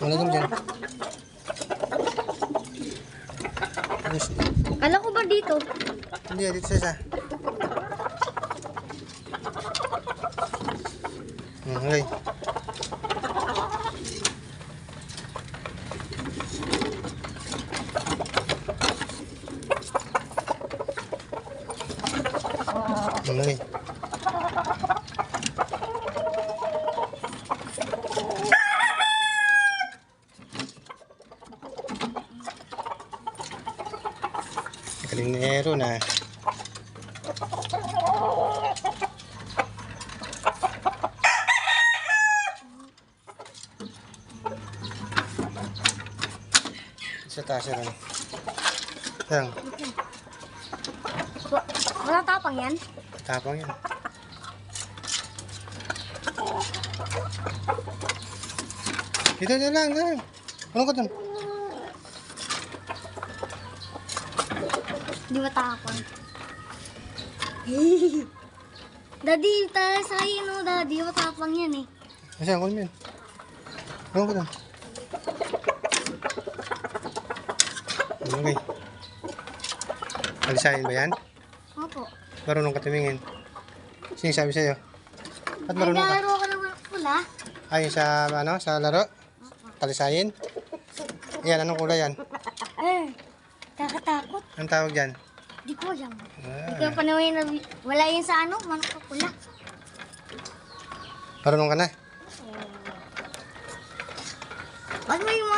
Malagam dyan. Kala ko ba dito? Hindi, dito sa isa. Okay. Okay. Kalinero na. Sa taas yan. Yan. Wala tapang yan? Tapang yan. Dito na lang. Ano ka dun? Di ba tapang? Daddy, tayo sa'yo no, Daddy. Di ba tapang yan eh? Masaya, kunin mo yan. Ano ka dun? Okay. Alisahin ba yan? Opo. Marunong ka tumingin. Sino sabi sa'yo? Ba't marunong ka? Naglaro ka naman pula. Ayun sa, ano, sa laro? Talisayin? Yan, anong kulay yan? Kakatakot. Anong tawag dyan? Di ko alam. Ah, Ikaw pa naman yung wala yun sa ano, manok ka pula. marunong ka na? Wag mo yung